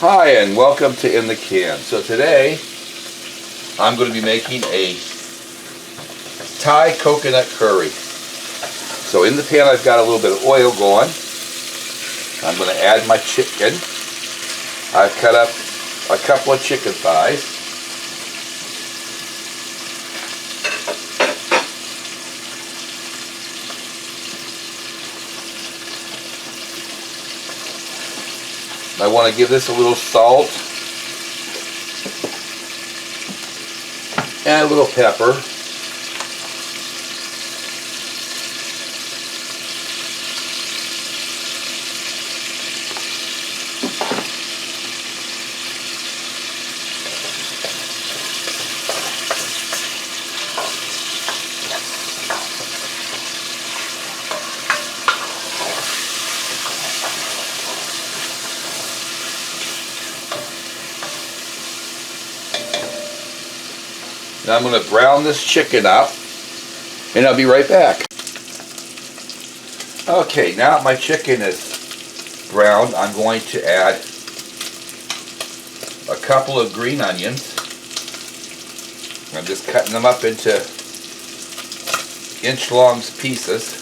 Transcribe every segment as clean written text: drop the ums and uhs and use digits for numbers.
Hi and welcome to In the Can. So today I'm going to be making a Thai coconut curry. So in the pan I've got a little bit of oil going. I'm going to add my chicken. I've cut up a couple of chicken thighs. I want to give this a little salt and a little pepper. Now I'm going to brown this chicken up, and I'll be right back. Okay, now my chicken is browned, I'm going to add a couple of green onions. I'm just cutting them up into inch-long pieces.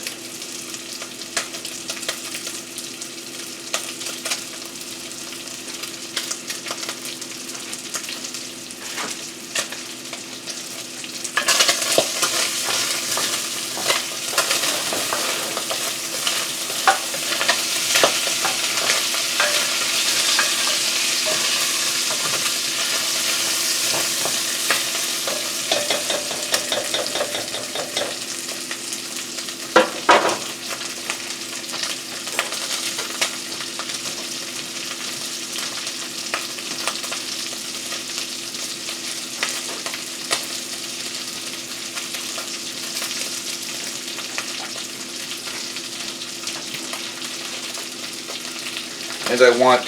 And I want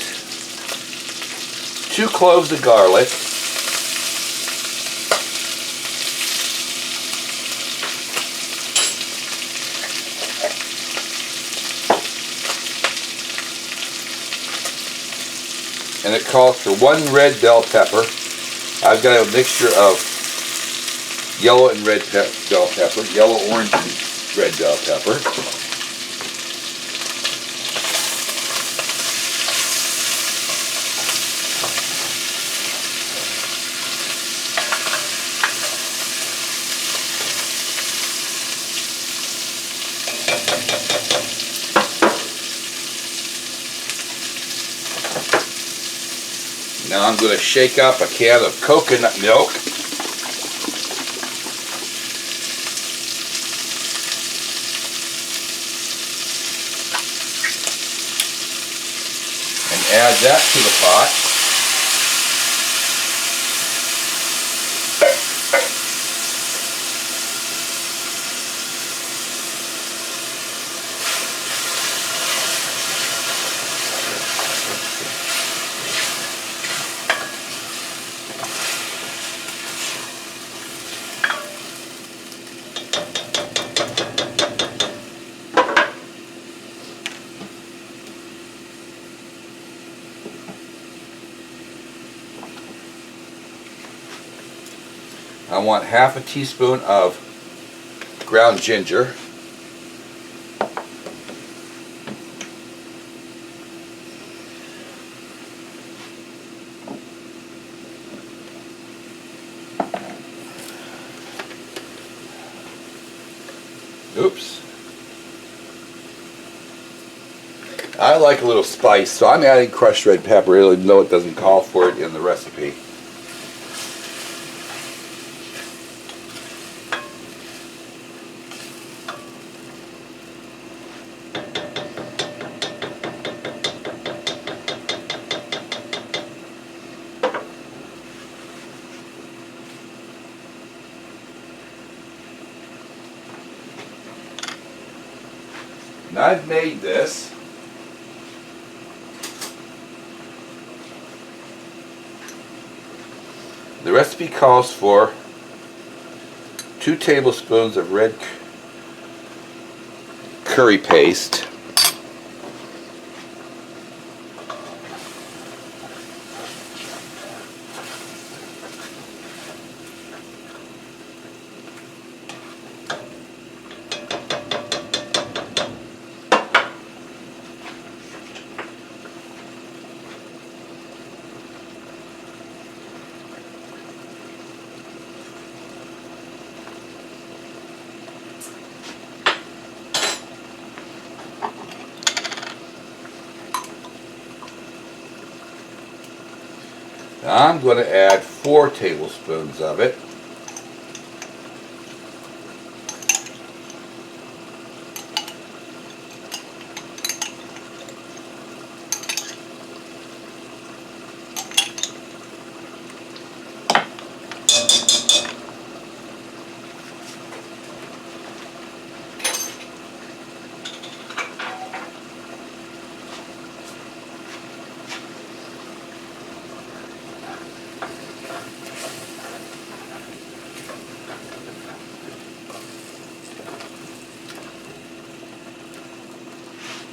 2 cloves of garlic, and it calls for 1 red bell pepper. I've got a mixture of yellow and red bell pepper, yellow, orange, and red bell pepper. Now I'm going to shake up a can of coconut milk. And add that to the pot. I want half a teaspoon of ground ginger. Oops. I like a little spice, so I'm adding crushed red pepper, even though it doesn't call for it in the recipe. Now I've made this. The recipe calls for 2 tablespoons of red curry paste, I'm going to add 4 tablespoons of it.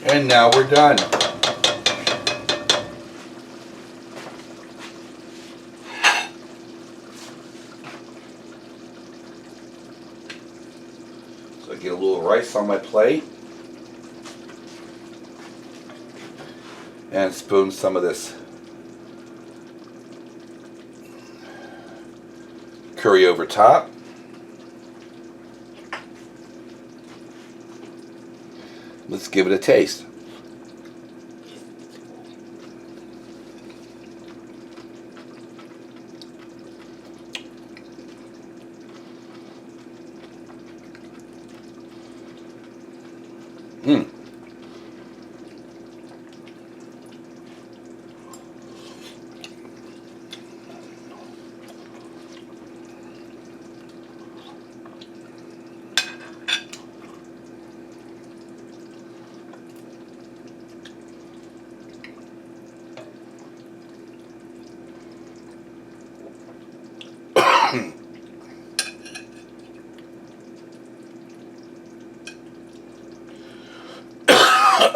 And now we're done. So I get a little rice on my plate. And spoon some of this curry over top. Let's give it a taste.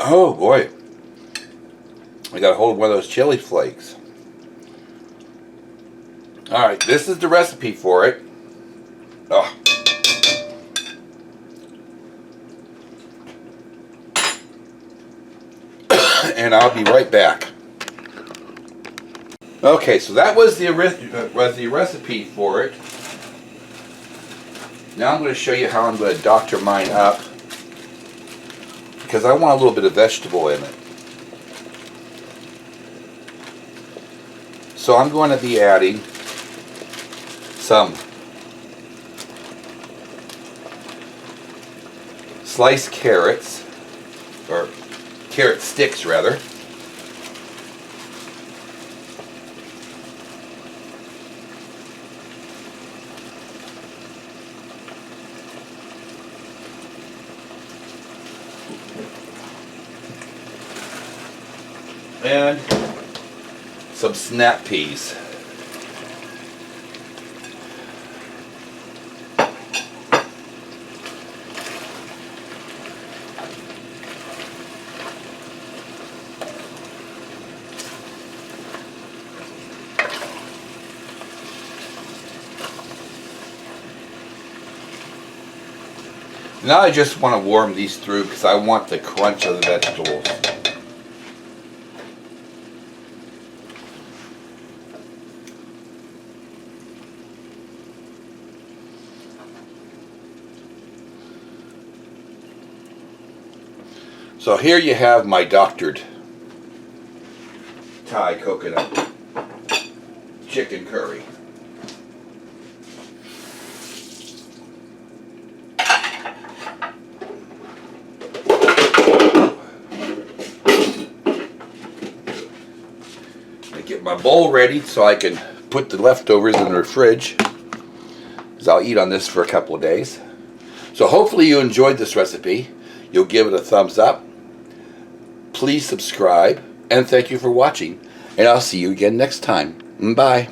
Oh boy, I got a hold of one of those chili flakes. Alright, this is the recipe for it. Oh. And I'll be right back. Okay, so that was the recipe for it. Now I'm going to show you how I'm going to doctor mine up, because I want a little bit of vegetable in it. So I'm going to be adding some sliced carrots, or carrot sticks rather. And some snap peas. Now I just want to warm these through because I want the crunch of the vegetables. So here you have my doctored Thai coconut chicken curry. I get my bowl ready so I can put the leftovers in the fridge, because I'll eat on this for a couple of days. So hopefully you enjoyed this recipe. You'll give it a thumbs up. Please subscribe, and thank you for watching, and I'll see you again next time. Bye.